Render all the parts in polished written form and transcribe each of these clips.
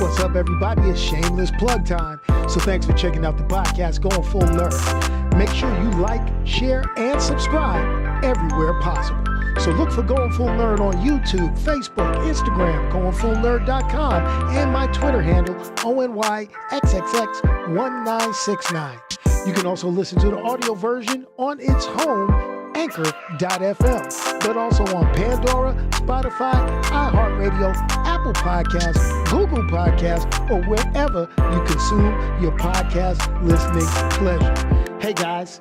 What's up, everybody? It's shameless plug time. So thanks for checking out the podcast, Going Full Nerd. Make sure you like, share, and subscribe everywhere possible. So look for Going Full Nerd on YouTube, Facebook, Instagram, GoingFullNerd.com, and my Twitter handle, ONYXXX1969. You can also listen to the audio version on its home, Anchor.fm, but also on Pandora, Spotify, iHeartRadio, Apple Podcasts, Google Podcasts, or wherever you consume your podcast listening pleasure. Hey guys,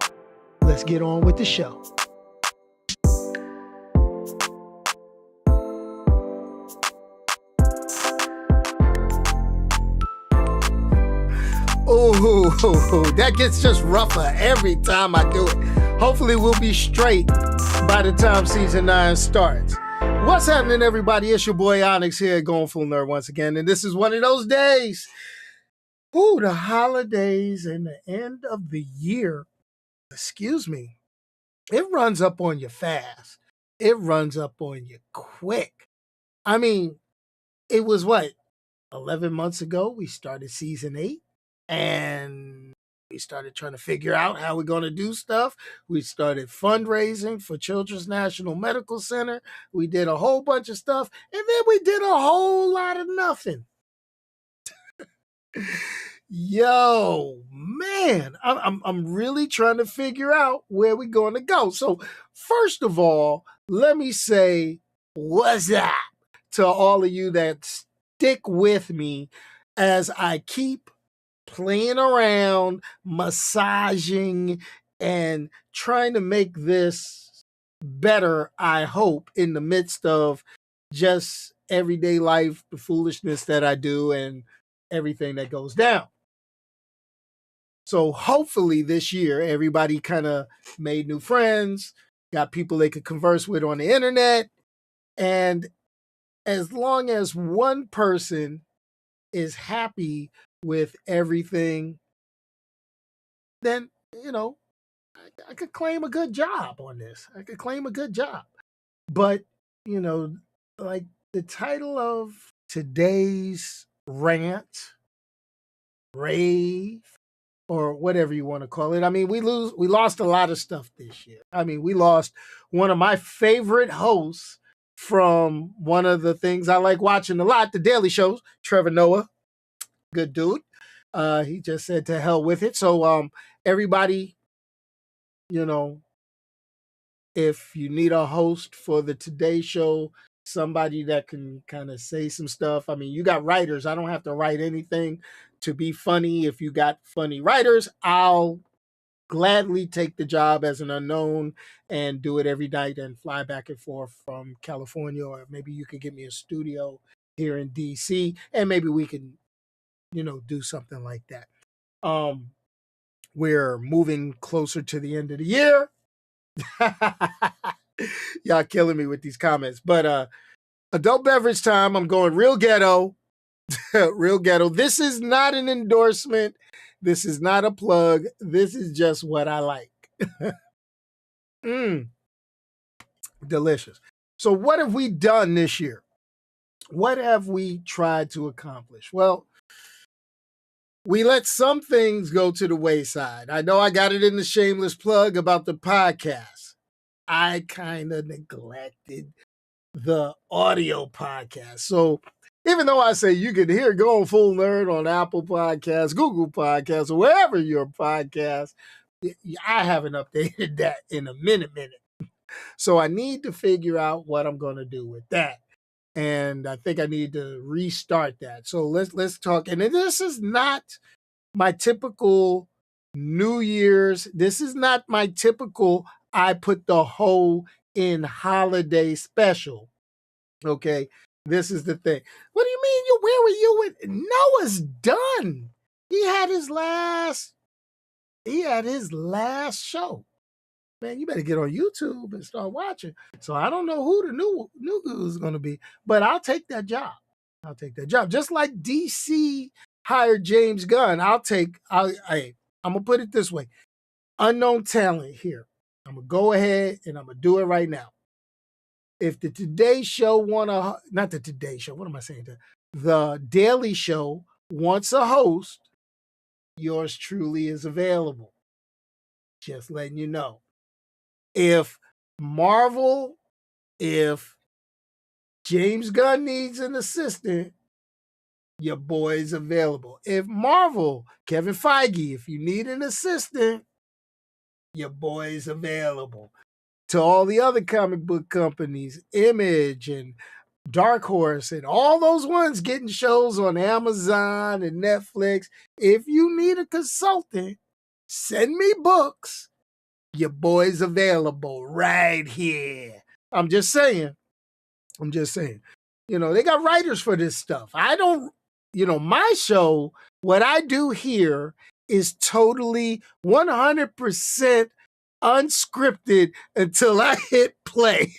let's get on with the show. Oh, that gets just rougher every time I do it. Hopefully we'll be straight by the time season 9 starts. What's happening, everybody? It's your boy Onyx here at Going Full Nerd once again, and this is one of those days. Ooh, the holidays and the end of the year, excuse me, it runs up on you fast. It runs up on you quick. I mean, it was 11 months ago we started season 8, and we started trying to figure out how we're going to do stuff. We started fundraising for Children's National Medical Center. We did a whole bunch of stuff, and then we did a whole lot of nothing. Yo, man, I'm really trying to figure out where we're going to go. So first of all, let me say what's up to all of you that stick with me as I keep playing around, massaging, and trying to make this better, I hope, in the midst of just everyday life, the foolishness that I do, and everything that goes down. So hopefully this year, everybody kind of made new friends, got people they could converse with on the internet, and as long as one person is happy with everything, then, I could claim a good job on this. I could claim a good job. But, like the title of today's rant, rave, or whatever you want to call it. I mean, we lost a lot of stuff this year. I mean, we lost one of my favorite hosts from one of the things I like watching a lot, the Daily Shows, Trevor Noah. Good dude. He just said to hell with it. So everybody, if you need a host for the Today Show, somebody that can kind of say some stuff. I mean, you got writers. I don't have to write anything to be funny. If you got funny writers, I'll gladly take the job as an unknown and do it every night and fly back and forth from California, or maybe you could give me a studio here in DC and maybe we can do something like that. We're moving closer to the end of the year. Y'all killing me with these comments. But adult beverage time. I'm going real ghetto. Real ghetto. This is not an endorsement. This is not a plug. This is just what I like. Delicious. So what have we done this year? What have we tried to accomplish? Well, we let some things go to the wayside. I know I got it in the shameless plug about the podcast. I kind of neglected the audio podcast. So even though I say you can hear Going Full Nerd on Apple Podcasts, Google Podcasts, or wherever your podcast, I haven't updated that in a minute. So I need to figure out what I'm going to do with that. And I think I need to restart that. So let's talk. And this is not my typical New Year's. This is not my typical I put the whole in holiday special. Okay. This is the thing. What do you mean? Where were you? Noah's done. He had his last show. Man, you better get on YouTube and start watching. So I don't know who the new is going to be, but I'll take that job. Just like DC hired James Gunn, I'm going to put it this way. Unknown talent here. I'm going to go ahead and I'm going to do it right now. If the Today Show not the Today Show, what am I saying? The Daily Show wants a host, yours truly is available. Just letting you know. If Marvel, if James Gunn needs an assistant, your boy's available. If Marvel, Kevin Feige, if you need an assistant, your boy's available. To all the other comic book companies, Image and Dark Horse and all those ones getting shows on Amazon and Netflix, if you need a consultant, send me books. Your boy's available right here. I'm just saying. They got writers for this stuff. I don't, my show, what I do here is totally 100% unscripted until I hit play.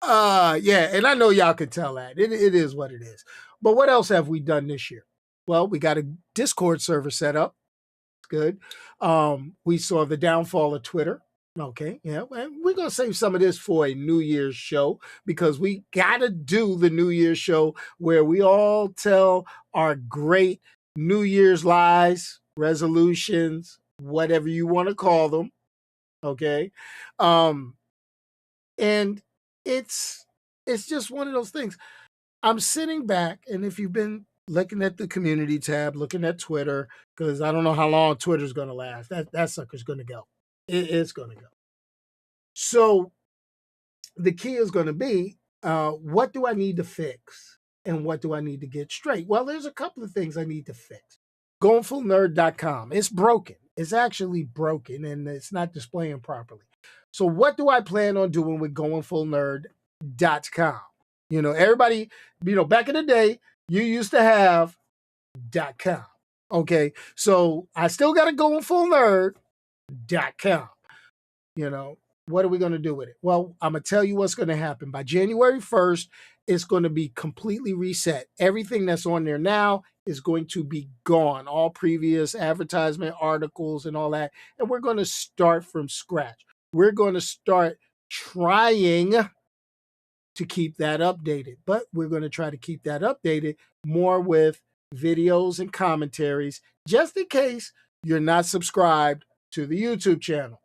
Yeah, and I know y'all could tell that. It is what it is. But what else have we done this year? Well, we got a Discord server set up. Good. We saw the downfall of Twitter. Okay, yeah, and we're gonna save some of this for a New Year's show because we gotta do the New Year's show where we all tell our great New Year's lies, resolutions, whatever you want to call them. Okay, and it's just one of those things. I'm sitting back, and if you've been looking at the community tab, looking at Twitter, because I don't know how long Twitter's going to last. That sucker's going to go. It's going to go. So the key is going to be, what do I need to fix? And what do I need to get straight? Well, there's a couple of things I need to fix. GoingFullNerd.com. It's broken. It's actually broken, and it's not displaying properly. So what do I plan on doing with GoingFullNerd.com? Everybody, back in the day, you used to have .com. Okay, so I still got to GoingFullNerd.com. What are we going to do with it? Well, I'm going to tell you what's going to happen. By January 1st, it's going to be completely reset. Everything that's on there now is going to be gone. All previous advertisement articles and all that. And we're going to start from scratch. We're going to start trying to keep that updated, but we're going to try to keep that updated more with videos and commentaries, just in case you're not subscribed to the YouTube channel.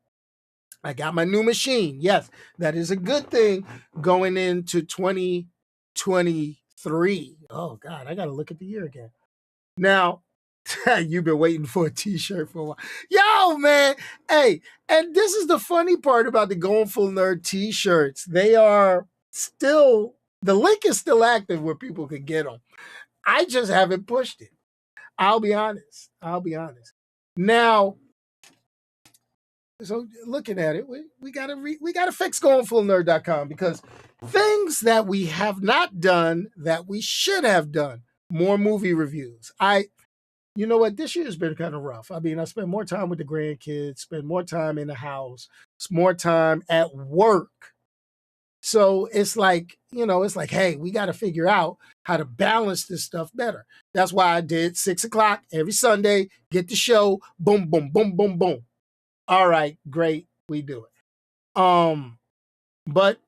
I got my new machine. Yes, that is a good thing going into 2023. Oh, God, I got to look at the year again. Now, you've been waiting for a t-shirt for a while. Yo, man. Hey, and this is the funny part about the Going Full Nerd t-shirts. They are still, the link is still active where people can get them. I just haven't pushed it. I'll be honest. Now, so looking at it, we gotta fix GoingFullNerd.com because things that we have not done that we should have done. More movie reviews. You know what? This year has been kind of rough. I mean, I spend more time with the grandkids, spend more time in the house, more time at work. So it's like, hey, we got to figure out how to balance this stuff better. That's why I did 6 o'clock every Sunday, get the show, boom, boom, boom, boom, boom. All right, great, we do it. But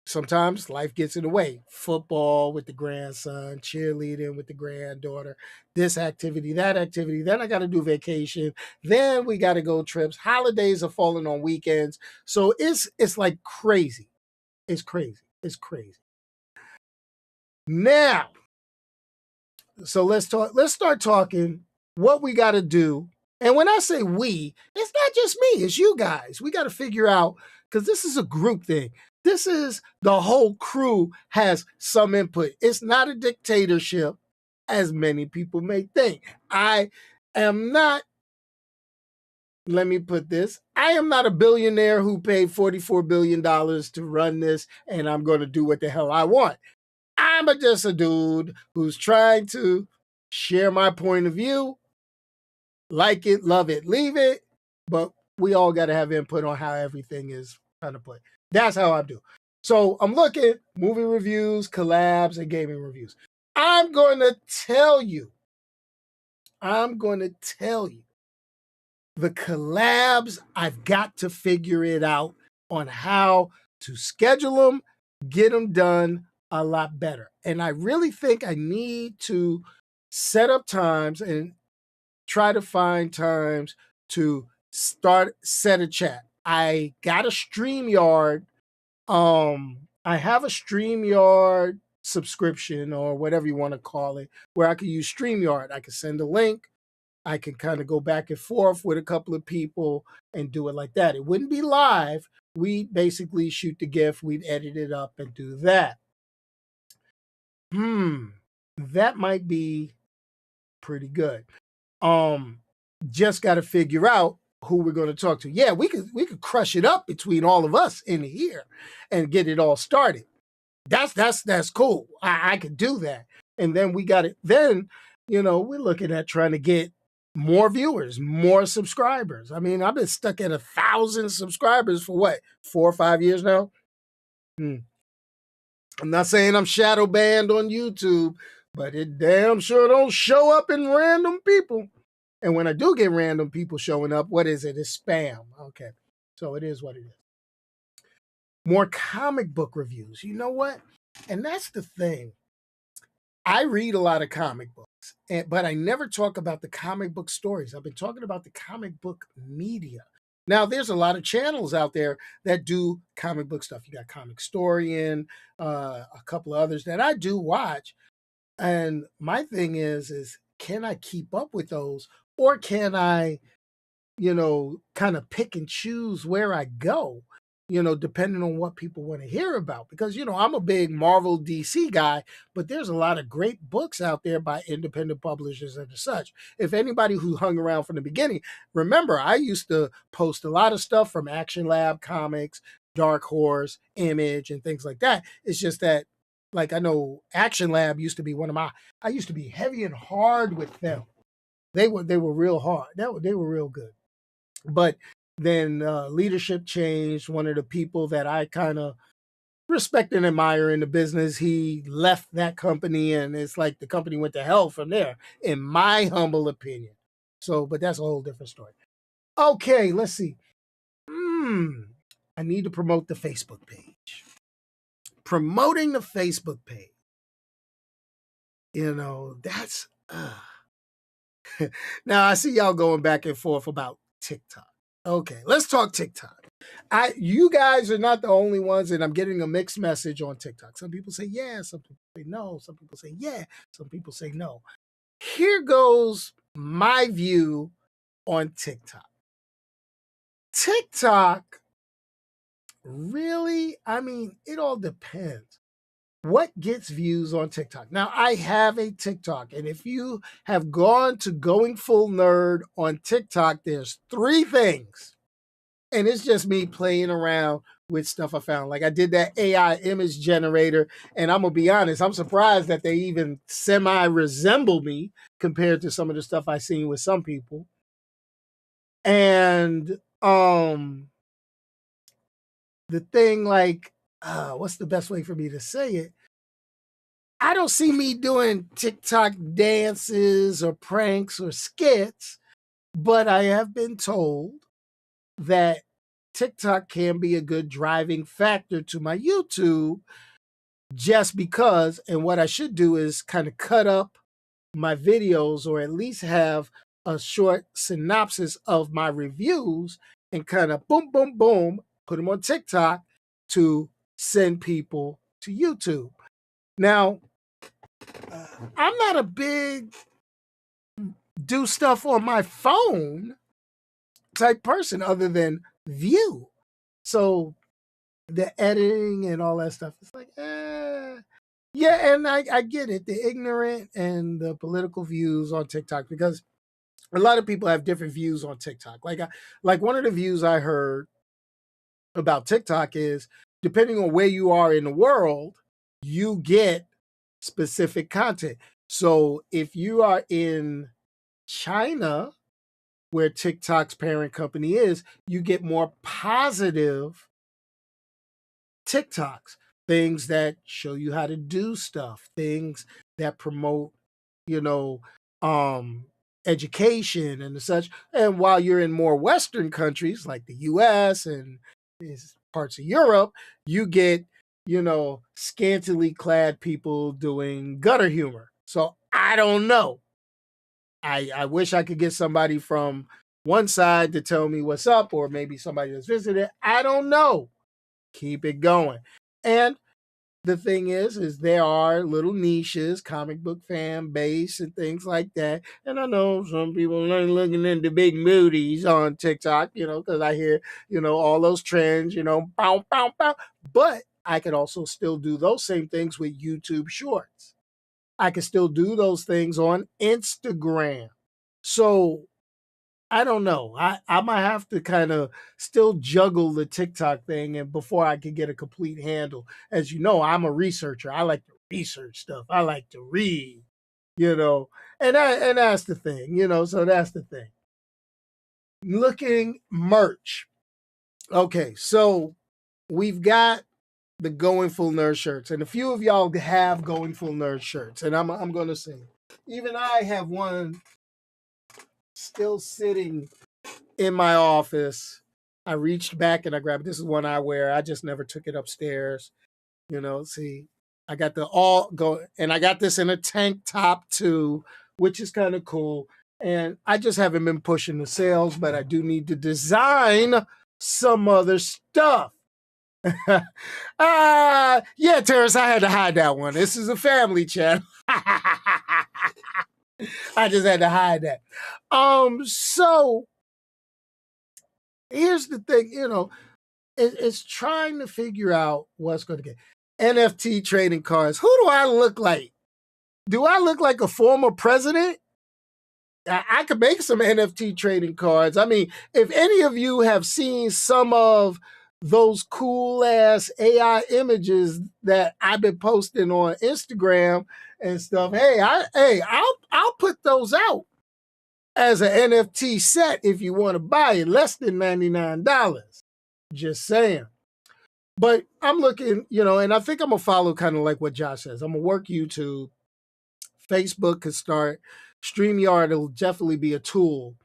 sometimes life gets in the way. Football with the grandson, cheerleading with the granddaughter, this activity, that activity. Then I got to do vacation. Then we got to go trips. Holidays are falling on weekends. So it's like crazy. It's crazy. Now, so let's start talking what we got to do. And when I say we, it's not just me, it's you guys. We got to figure out, because this is a group thing. This is the whole crew has some input. It's not a dictatorship, as many people may think. I am not, let me put this, I am not a billionaire who paid $44 billion to run this, and I'm going to do what the hell I want. I'm just a dude who's trying to share my point of view. Like it, love it, leave it. But we all got to have input on how everything is kind of played. That's how I do. So I'm looking movie reviews, collabs, and gaming reviews. I'm going to tell you the collabs. I've got to figure it out on how to schedule them, get them done a lot better. And I really think I need to set up times and try to find times to set a chat. I got a StreamYard. I have a StreamYard subscription or whatever you want to call it, where I can use StreamYard. I can send a link. I can kind of go back and forth with a couple of people and do it like that. It wouldn't be live. We basically shoot the GIF, we'd edit it up and do that. That might be pretty good. Just got to figure out who we're going to talk to. Yeah, we could crush it up between all of us in here and get it all started. That's cool. I could do that. And then we got it. Then, we're looking at trying to get more viewers, more subscribers. I mean, I've been stuck at 1,000 subscribers for what, 4 or 5 years now? I'm not saying I'm shadow banned on YouTube, but it damn sure don't show up in random people. And when I do get random people showing up, what is it? It's spam. Okay. So it is what it is. More comic book reviews. You know what? And that's the thing. I read a lot of comic books, but I never talk about the comic book stories. I've been talking about the comic book media. Now, there's a lot of channels out there that do comic book stuff. You got Comic Storian, a couple of others that I do watch. And my thing is can I keep up with those? Or can I, kind of pick and choose where I go, depending on what people want to hear about? Because, I'm a big Marvel DC guy, but there's a lot of great books out there by independent publishers and such. If anybody who hung around from the beginning, remember, I used to post a lot of stuff from Action Lab Comics, Dark Horse, Image, and things like that. It's just that, like, I know Action Lab used to be I used to be heavy and hard with them. They were real hard. They were real good. But then leadership changed. One of the people that I kind of respect and admire in the business, he left that company, and it's like the company went to hell from there, in my humble opinion. So, but that's a whole different story. Okay, let's see. I need to promote the Facebook page. Promoting the Facebook page. That's... Now, I see y'all going back and forth about TikTok. Okay, let's talk TikTok. You guys are not the only ones, and I'm getting a mixed message on TikTok. Some people say yeah, some people say no, some people say yeah, some people say no. Here goes my view on TikTok. TikTok, really? I mean, it all depends. What gets views on TikTok? Now, I have a TikTok, and if you have gone to GoingFullNerd on TikTok, there's 3 things. And it's just me playing around with stuff I found. Like, I did that AI image generator, and I'm going to be honest, I'm surprised that they even semi-resemble me compared to some of the stuff I've seen with some people. And the thing, like, what's the best way for me to say it? I don't see me doing TikTok dances or pranks or skits, but I have been told that TikTok can be a good driving factor to my YouTube, just because, and what I should do is kind of cut up my videos, or at least have a short synopsis of my reviews and kind of boom, boom, boom, put them on TikTok to send people to YouTube. Now, I'm not a big do stuff on my phone type person other than view. So the editing and all that stuff, it's like, yeah, and I get it, the ignorant and the political views on TikTok, because a lot of people have different views on TikTok. Like one of the views I heard about TikTok is, depending on where you are in the world, you get specific content. So if you are in China, where TikTok's parent company is, you get more positive TikToks, things that show you how to do stuff, things that promote, education and such. And while you're in more Western countries like the US and parts of Europe, you get scantily clad people doing gutter humor. So I don't know. I wish I could get somebody from one side to tell me what's up, or maybe somebody that's visited. I don't know. Keep it going. And the thing is there are little niches, comic book fan base and things like that. And I know some people are looking into big movies on TikTok, because I hear, all those trends, bow, bow, bow. But I could also still do those same things with YouTube Shorts. I can still do those things on Instagram. So I don't know. I might have to kind of still juggle the TikTok thing and before I can get a complete handle. As you know, I'm a researcher. I like to research stuff. I like to read, you know. And that's the thing, so that's the thing. Looking merch. Okay, so we've got the Going Full Nerd shirts, and a few of y'all have Going Full Nerd shirts, and I'm gonna say, even I have one still sitting in my office. I reached back and I grabbed, this is one I wear. I just never took it upstairs. See, I got the all go, and I got this in a tank top too, which is kind of cool. And I just haven't been pushing the sales, but I do need to design some other stuff. Yeah, Terrence, I had to hide that one. This is a family channel. I just had to hide that. So here's the thing, it's trying to figure out what's going to get. NFT trading cards. Who do I look like? Do I look like a former president? I could make some NFT trading cards. I mean, if any of you have seen some of those cool ass AI images that I've been posting on Instagram and stuff, I'll put those out as an NFT set if you want to buy it, less than $99. Just saying. But I'm looking, and I think I'm going to follow kind of like what Josh says. I'm going to work YouTube. Facebook could start. StreamYard will definitely be a tool.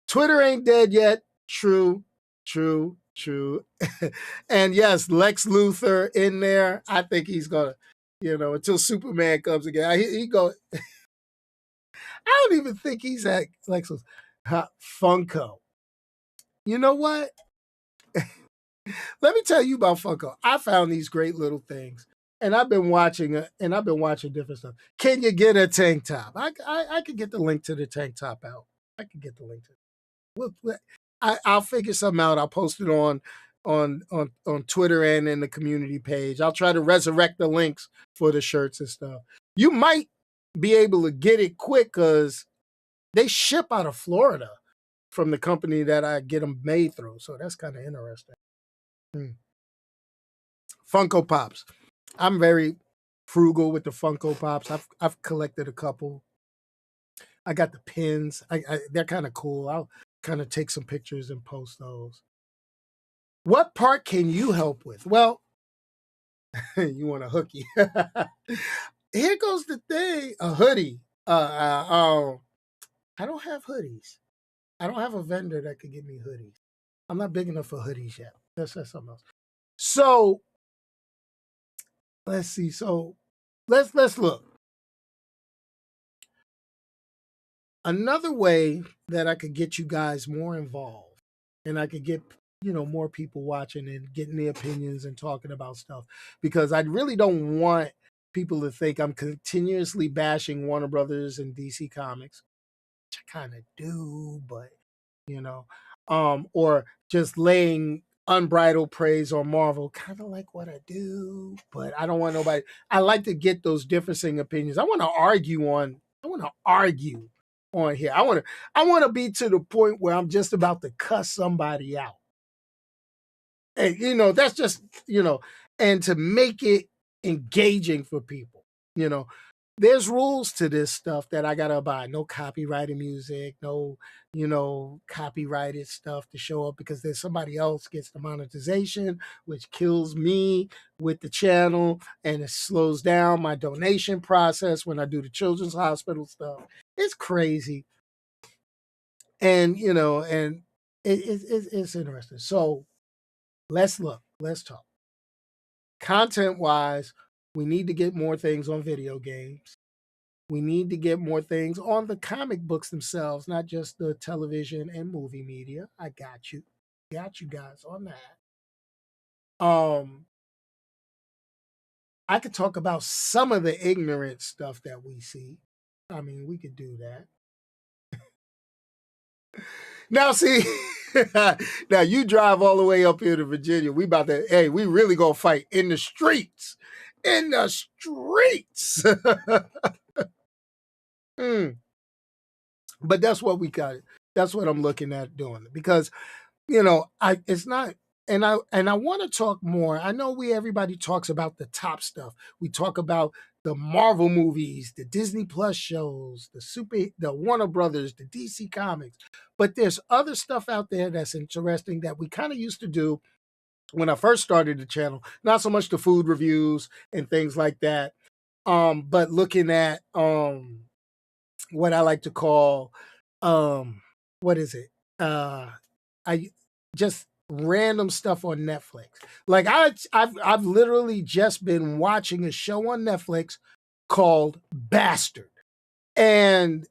Twitter ain't dead yet. True. And yes, Lex Luthor in there. I think he's going to, until Superman comes again. He go. I don't even think he's at Lex Luthor. Funko. You know what? Let me tell you about Funko. I found these great little things, and I've been watching different stuff. Can you get a tank top? I could get the link to the tank top out. I could get the link to it. I'll figure something out. I'll post it on Twitter and in the community page. I'll try to resurrect the links for the shirts and stuff. You might be able to get it quick because they ship out of Florida from the company that I get them made through. So that's kind of interesting. Funko Pops. I'm very frugal with the Funko Pops. I've collected a couple. I got the pins. They're kind of cool. I'll kind of take some pictures and post those. What part can you help with? Well, you want a hookie. Here goes the thing. A hoodie. I don't have hoodies. I don't have a vendor that could give me hoodies. I'm not big enough for hoodies yet. That's something else. So let's see. So let's look. Another way that I could get you guys more involved and I could get, more people watching and getting their opinions and talking about stuff, because I really don't want people to think I'm continuously bashing Warner Brothers and DC Comics, which I kind of do, but or just laying unbridled praise on Marvel, kind of like what I do, but I don't want nobody. I like to get those differing opinions. I want to argue on here. I want to be to the point where I'm just about to cuss somebody out. And that's just, and to make it engaging for people, there's rules to this stuff that I gotta abide. No copyrighted music, no, copyrighted stuff to show up, because then somebody else gets the monetization, which kills me with the channel, and it slows down my donation process when I do the children's hospital stuff. It's crazy. And and it's interesting. So let's talk. Content-wise, we need to get more things on video games. We need to get more things on the comic books themselves, not just the television and movie media. I got you. Got you guys on that. I could talk about some of the ignorant stuff that we see. I mean, we could do that. Now, see, now you drive all the way up here to Virginia. We about to, hey, we really gonna fight in the streets. In the streets. Mm. But that's what we got. That's what I'm looking at doing. Because, it's not, and I want to talk more. I know everybody talks about the top stuff. We talk about the Marvel movies, the Disney Plus shows, the Warner Brothers, the DC Comics. But there's other stuff out there that's interesting that we kind of used to do when I first started the channel. Not so much the food reviews and things like that. But looking at what I like to call what is it? I just random stuff on Netflix. Like I've literally just been watching a show on Netflix called Bastard. And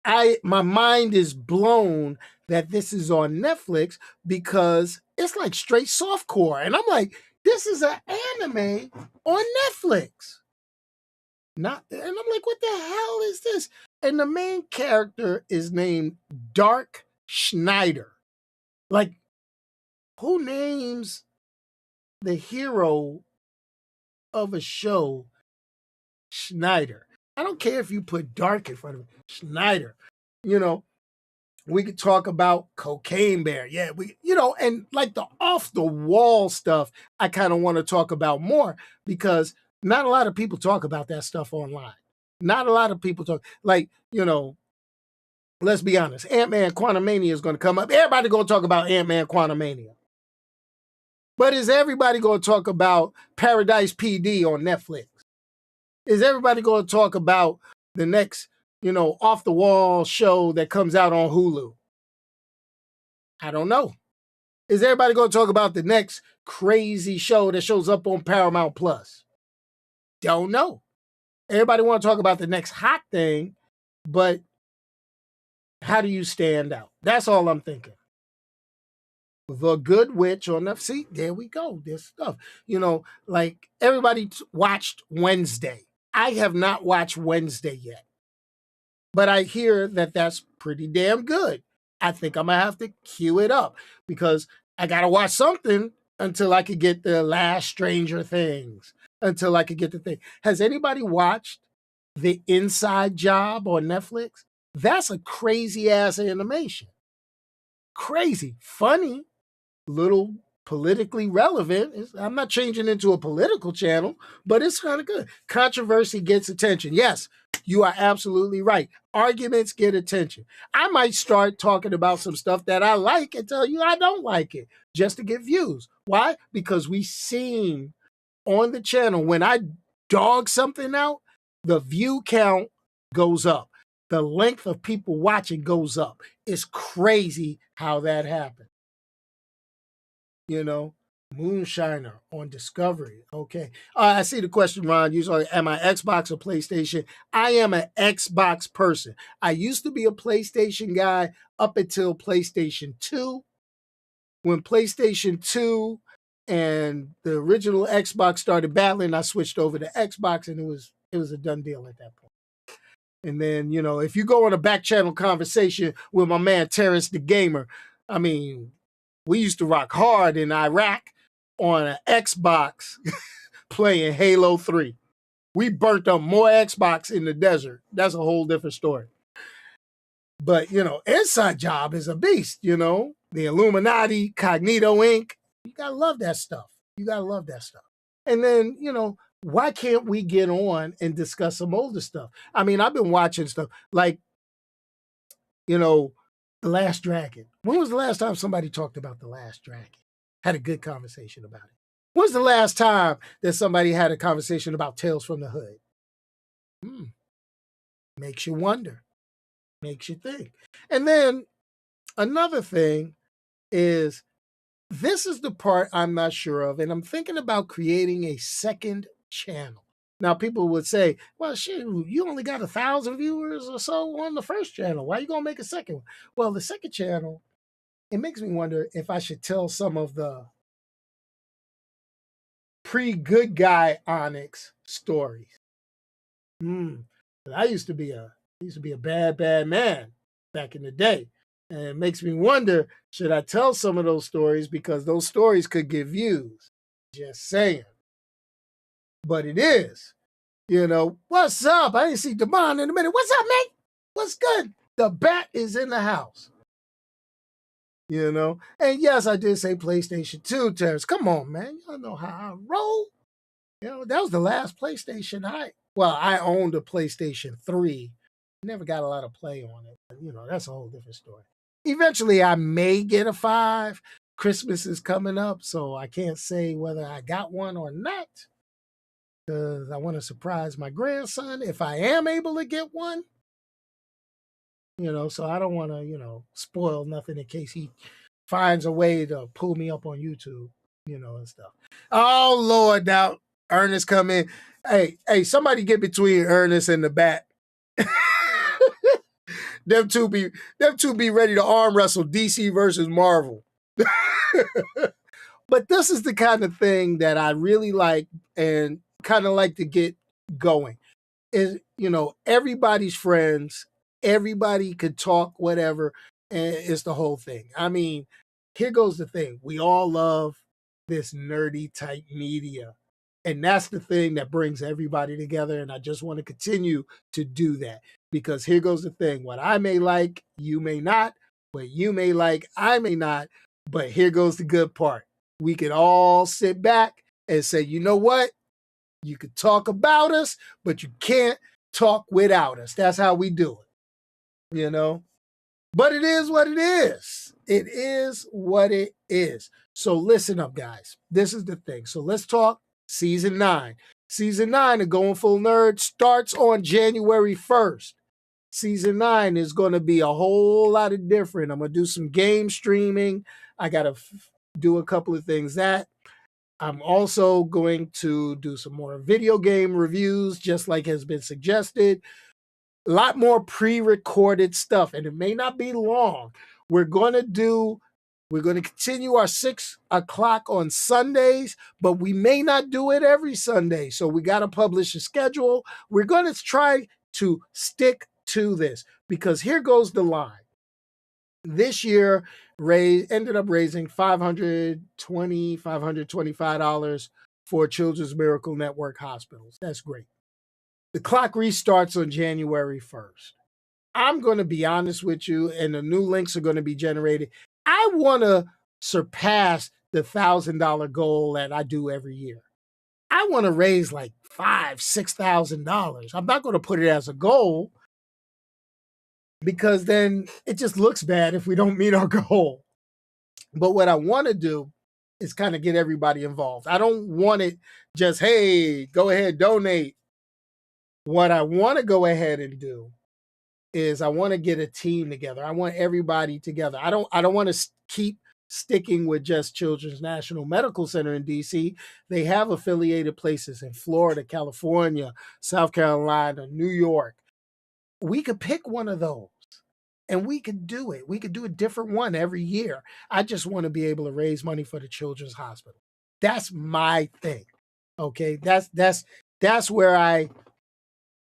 my mind is blown that this is on Netflix because it's like straight softcore. And I'm like, this is an anime on Netflix. And I'm like, what the hell is this? And the main character is named Dark Schneider. Like, who names the hero of a show Schneider? I don't care if you put Dark in front of it. Schneider. We could talk about Cocaine Bear. Yeah, and like the off the wall stuff, I kind of want to talk about more because not a lot of people talk about that stuff online. Not a lot of people talk. Like, let's be honest. Ant-Man Quantumania is going to come up. Everybody going to talk about Ant-Man Quantumania. But is everybody going to talk about Paradise PD on Netflix? Is everybody going to talk about the next, off the wall show that comes out on Hulu? I don't know. Is everybody going to talk about the next crazy show that shows up on Paramount Plus? Don't know. Everybody want to talk about the next hot thing, but how do you stand out? That's all I'm thinking. The Good Witch on the see, there we go. This stuff. Like everybody watched Wednesday. I have not watched Wednesday yet. But I hear that that's pretty damn good. I think I'm going to have to queue it up because I got to watch something until I could get the last Stranger Things, until I could get the thing. Has anybody watched The Inside Job on Netflix? That's a crazy ass animation. Crazy. Funny. Little politically relevant. I'm not changing into a political channel, but it's kind of good. Controversy gets attention. Yes, you are absolutely right. Arguments get attention. I might start talking about some stuff that I like and tell you I don't like it just to get views. Why? Because we seen on the channel when I dog something out, the view count goes up. The length of people watching goes up. It's crazy how that happens. Moonshiner on Discovery. Okay. I see the question, Ron. You saw, am I Xbox or PlayStation? I am an Xbox person. I used to be a PlayStation guy up until PlayStation 2. When PlayStation 2 and the original Xbox started battling, I switched over to Xbox, and it was a done deal at that point. And then, if you go on a back channel conversation with my man Terrence the Gamer, I mean, we used to rock hard in Iraq on an Xbox playing Halo 3. We burnt up more Xbox in the desert. That's a whole different story. But, Inside Job is a beast, the Illuminati, Cognito Inc. You got to love that stuff. And then, why can't we get on and discuss some older stuff? I mean, I've been watching stuff like, The Last Dragon. When was the last time somebody talked about The Last Dragon? Had a good conversation about it. When's the last time that somebody had a conversation about Tales from the Hood? Makes you wonder. Makes you think. And then another thing is this is the part I'm not sure of, and I'm thinking about creating a second channel. Now, people would say, well, shoot, you only got 1,000 viewers or so on the first channel. Why are you going to make a second one? Well, the second channel, it makes me wonder if I should tell some of the pre-good guy Onyx stories. I used to be a bad man back in the day. And it makes me wonder, should I tell some of those stories? Because those stories could get views. Just saying. But it is. What's up? I ain't see Damon in a minute. What's up, mate? What's good? The bat is in the house. And yes, I did say PlayStation 2, Terrence. Come on, man. Y'all know how I roll. That was the last PlayStation I owned a PlayStation 3. Never got a lot of play on it. But, that's a whole different story. Eventually, I may get a 5. Christmas is coming up, so I can't say whether I got one or not, because I want to surprise my grandson if I am able to get one. So I don't want to, spoil nothing in case he finds a way to pull me up on YouTube, and stuff. Oh, Lord, now Ernest come in. Hey, somebody get between Ernest and the bat. Them two be ready to arm wrestle DC versus Marvel. But this is the kind of thing that I really like and kind of like to get going. Is, everybody's friends, everybody could talk, whatever, and it's the whole thing. I mean, here goes the thing. We all love this nerdy type media. And that's the thing that brings everybody together. And I just want to continue to do that. Because here goes the thing. What I may like, you may not. What you may like, I may not. But here goes the good part. We could all sit back and say, you know what? You could talk about us, but you can't talk without us. That's how we do it, But it is what it is. It is what it is. So listen up, guys. This is the thing. So let's talk Season 9. Season 9 of Going Full Nerd starts on January 1st. Season 9 is going to be a whole lot of different. I'm going to do some game streaming. I got to do a couple of things that I'm also going to do some more video game reviews, just like has been suggested. A lot more pre-recorded stuff, and it may not be long. We're going to continue our 6 o'clock on Sundays, but we may not do it every Sunday. So we got to publish a schedule. We're going to try to stick to this, because here goes the line. This year ended up raising $525 for Children's Miracle Network hospitals. That's great. The clock restarts on January 1st. I'm going to be honest with you, and the new links are going to be generated. I want to surpass the $1,000 goal that I do every year. I want to raise like $5,000-$6,000. I'm not going to put it as a goal, because then it just looks bad if we don't meet our goal. But what I want to do is kind of get everybody involved. I don't want it just, hey, go ahead, donate. What I want to go ahead and do is I want to get a team together. I want everybody together. I don't want to keep sticking with just Children's National Medical Center in DC. They have affiliated places in Florida, California, South Carolina, New York. We could pick one of those and we could do it. We could do a different one every year. I just want to be able to raise money for the Children's Hospital. That's my thing. Okay. That's where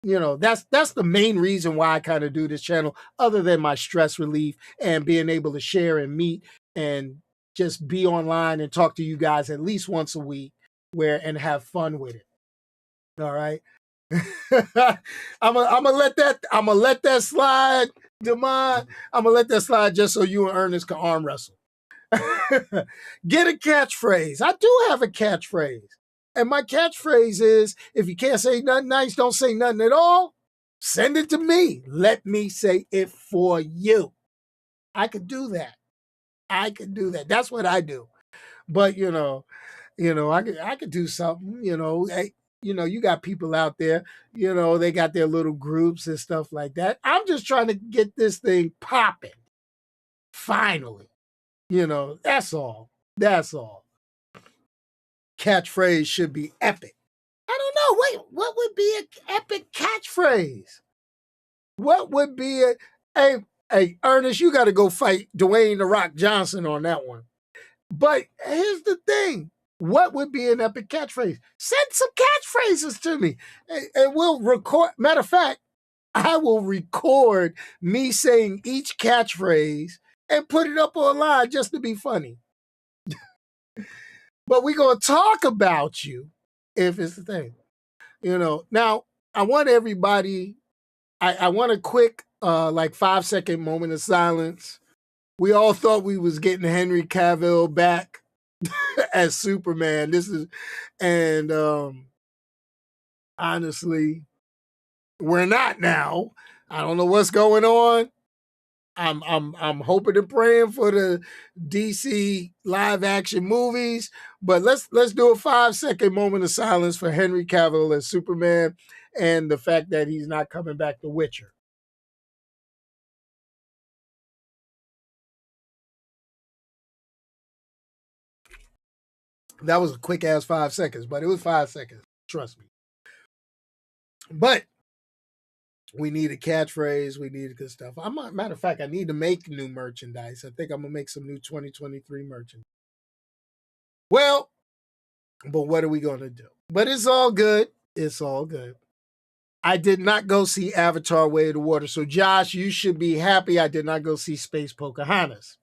that's the main reason why I kind of do this channel, other than my stress relief and being able to share and meet and just be online and talk to you guys at least once a week and have fun with it. All right. I'm gonna let that slide, Damon. I'm gonna let that slide just so you and Ernest can arm wrestle. Get a catchphrase. I do have a catchphrase. And my catchphrase is, if you can't say nothing nice, don't say nothing at all. Send it to me. Let me say it for you. I could do that. That's what I do. But I could do something. You got people out there. They got their little groups and stuff like that. I'm just trying to get this thing popping. Finally, that's all. That's all. Catchphrase should be epic. I don't know. Wait, what would be an epic catchphrase? What would be a hey Ernest? You got to go fight Dwayne the Rock Johnson on that one. But here's the thing: what would be an epic catchphrase? Send some catchphrases to me, and we'll record. Matter of fact, I will record me saying each catchphrase and put it up online just to be funny. But we're gonna talk about you if it's the thing. Now I want everybody, I want a quick like 5-second moment of silence. We all thought we was getting Henry Cavill back as Superman. And honestly, we're not now. I don't know what's going on. I'm hoping and praying for the DC live action movies, but let's do a 5-second moment of silence for Henry Cavill as Superman and the fact that he's not coming back to Witcher. That was a quick ass 5 seconds, but it was 5 seconds. Trust me. But we need a catchphrase. We need good stuff. Matter of fact, I need to make new merchandise. I think I'm going to make some new 2023 merchandise. Well, but what are we going to do? But it's all good. It's all good. I did not go see Avatar Way of the Water. So, Josh, you should be happy I did not go see Space Pocahontas.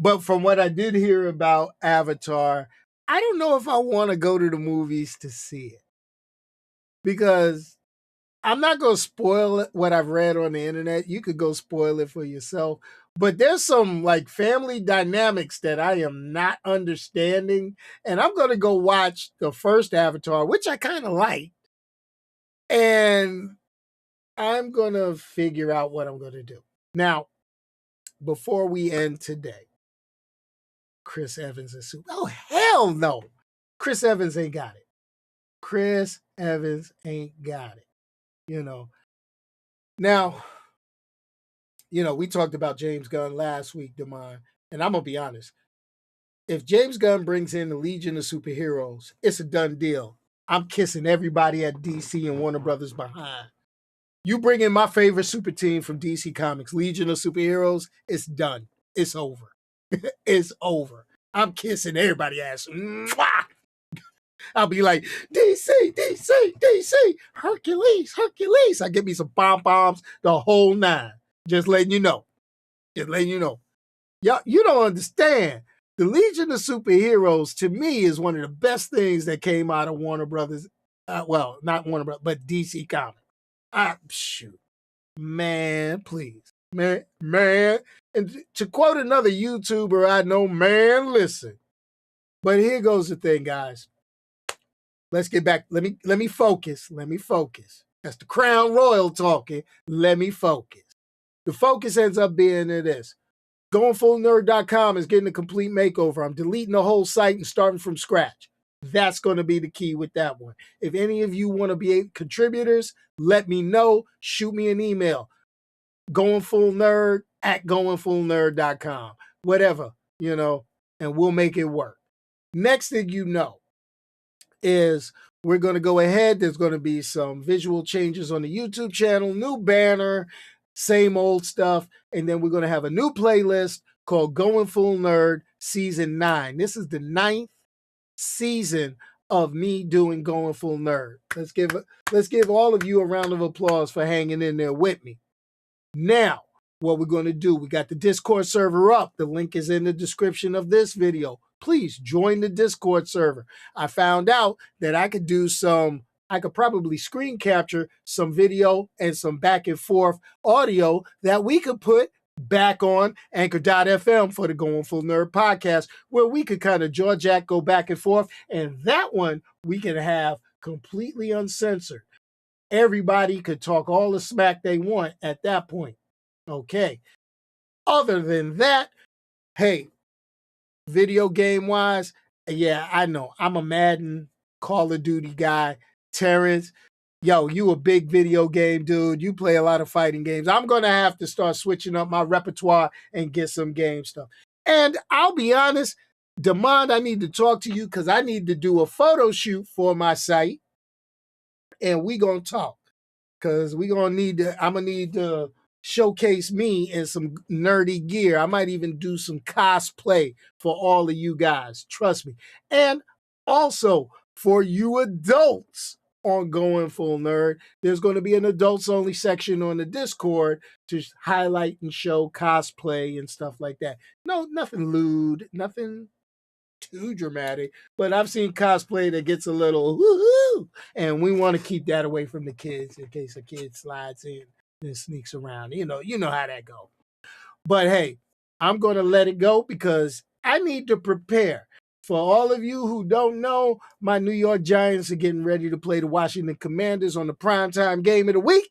But from what I did hear about Avatar, I don't know if I want to go to the movies to see it. Because I'm not going to spoil what I've read on the internet. You could go spoil it for yourself. But there's some like family dynamics that I am not understanding. And I'm going to go watch the first Avatar, which I kind of liked. And I'm going to figure out what I'm going to do. Now, before we end today, Chris Evans is super. Oh, hell no. Chris Evans ain't got it. Chris Evans ain't got it. Now, we talked about James Gunn last week, Damon, and I'm going to be honest. If James Gunn brings in the Legion of Superheroes, it's a done deal. I'm kissing everybody at DC and Warner Brothers behind. You bring in my favorite super team from DC Comics, Legion of Superheroes, it's done. It's over. It's over. I'm kissing everybody ass. Mwah! I'll be like, DC, DC, DC, Hercules, Hercules. I get me some pom-poms, the whole nine. Just letting you know. Y'all, you don't understand. The Legion of Superheroes, to me, is one of the best things that came out of Warner Brothers. Well, not Warner Brothers, but DC Comics. Shoot. Man, please. Man. And to quote another YouTuber I know, man, listen. But here goes the thing, guys. Let's get back. Let me focus. That's the Crown Royal talking. Let me focus. The focus ends up being this. GoingFullNerd.com is getting a complete makeover. I'm deleting the whole site and starting from scratch. That's going to be the key with that one. If any of you want to be contributors, let me know. Shoot me an email. GoingFullNerd@GoingFullNerd.com. Whatever, and we'll make it work. Next thing you know is we're going to go ahead. There's going to be some visual changes on the YouTube channel, new banner, same old stuff. And then we're going to have a new playlist called Going Full Nerd Season 9. This is the 9th season of me doing Going Full Nerd. Let's give all of you a round of applause for hanging in there with me. Now, what we're going to do, we got the Discord server up. The link is in the description of this video. Please join the Discord server. I found out that I could probably screen capture some video and some back and forth audio that we could put back on Anchor.fm for the Going Full Nerd podcast, where we could kind of jaw jack, go back and forth. And that one we can have completely uncensored. Everybody could talk all the smack they want at that point. Okay. Other than that, hey, video game wise, yeah, I know. I'm a Madden, Call of Duty guy. Terrence, yo, you a big video game dude. You play a lot of fighting games. I'm going to have to start switching up my repertoire and get some game stuff. And I'll be honest, Demond, I need to talk to you because I need to do a photo shoot for my site. And we gonna talk. Because I'm gonna need to showcase me in some nerdy gear. I might even do some cosplay for all of you guys. Trust me. And also for you adults on Going Full Nerd, there's going to be an adults only section on the Discord to highlight and show cosplay and stuff like that. No, nothing lewd, nothing too dramatic, but I've seen cosplay that gets a little woohoo, and we want to keep that away from the kids in case a kid slides in and sneaks around. You know how that goes. But hey, I'm going to let it go because I need to prepare. For all of you who don't know, my New York Giants are getting ready to play the Washington Commanders on the primetime game of the week.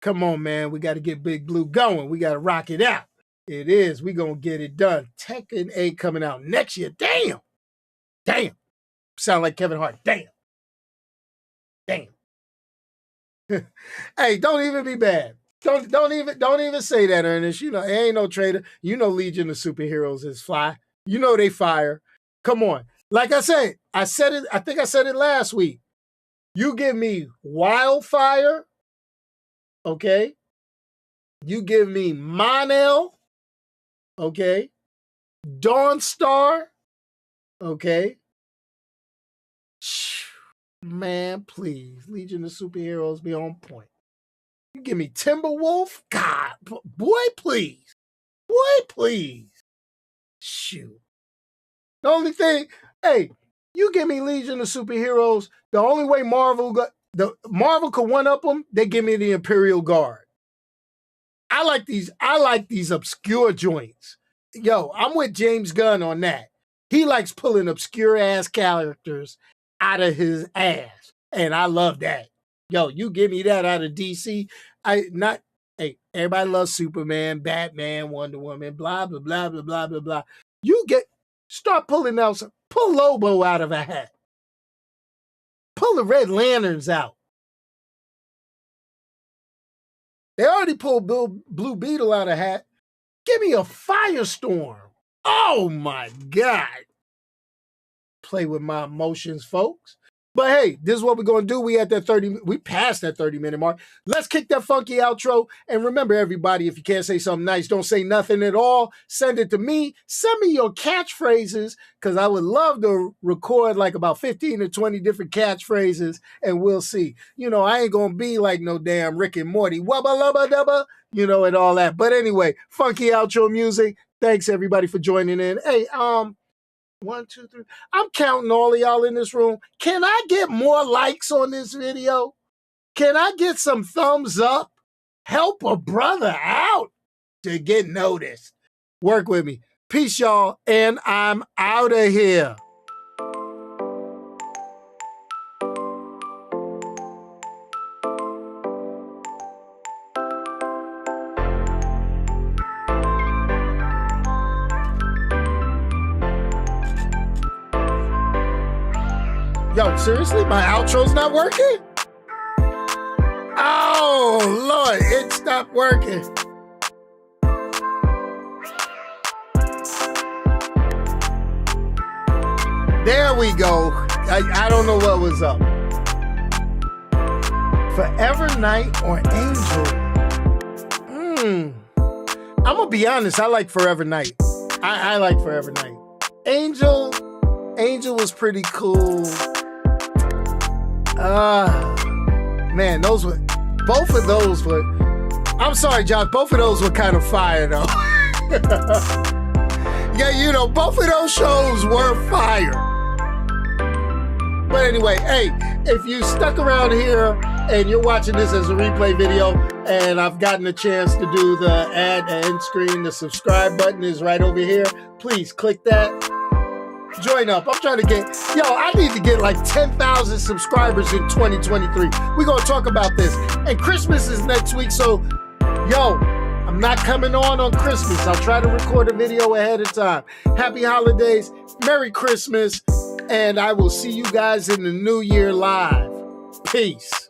Come on, man. We got to get Big Blue going. We got to rock it out. It is. We're going to get it done. Tekken 8 coming out next year. Damn. Sound like Kevin Hart. Damn. Hey, don't even be bad. Don't even say that, Ernest. You know, it ain't no traitor. You know Legion of Superheroes is fly. You know they fire. Come on. Like I said it, I think I said it last week. You give me Wildfire, okay? You give me Monel, okay? Dawnstar, okay? Man, please. Legion of Superheroes be on point. You give me Timberwolf? God, boy, please. Boy, please. Shoot. The only thing, hey, you give me Legion of Superheroes, the only way Marvel could one-up them, they give me the Imperial Guard. I like these obscure joints. Yo, I'm with James Gunn on that. He likes pulling obscure-ass characters out of his ass, and I love that. Yo, you give me that out of DC. Everybody loves Superman, Batman, Wonder Woman, blah, blah, blah, blah, blah, blah, blah. Start pulling out pull Lobo out of a hat. Pull the Red Lanterns out. They already pulled Blue Beetle out of a hat. Give me a Firestorm. Oh my God. Play with my emotions, folks. But hey, this is what we're going to do. We passed that 30-minute mark. Let's kick that funky outro. And remember, everybody, if you can't say something nice, don't say nothing at all. Send it to me. Send me your catchphrases because I would love to record like about 15 or 20 different catchphrases and we'll see. You know, I ain't going to be like no damn Rick and Morty. Wubba lubba dubba, you know, and all that. But anyway, funky outro music. Thanks, everybody, for joining in. Hey, 1, 2, 3. I'm counting all of y'all in this room. Can I get more likes on this video? Can I get some thumbs up? Help a brother out to get noticed. Work with me. Peace, y'all, and I'm out of here. Yo, seriously? My outro's not working? Oh, Lord, it stopped working. There we go. I don't know what was up. Forever Night or Angel? I'm going to be honest. I like Forever Night. I like Forever Night. Angel was pretty cool. Man, both of those were, I'm sorry, Josh, both of those were kind of fire, though. Yeah, you know, both of those shows were fire. But anyway, hey, if you stuck around here and you're watching this as a replay video and I've gotten a chance to do the end screen, the subscribe button is right over here. Please click that. Join up. I'm trying to I need to get like 10,000 subscribers in 2023. We're going to talk about this. And Christmas is next week, so, I'm not coming on Christmas. I'll try to record a video ahead of time. Happy holidays. Merry Christmas. And I will see you guys in the new year live. Peace.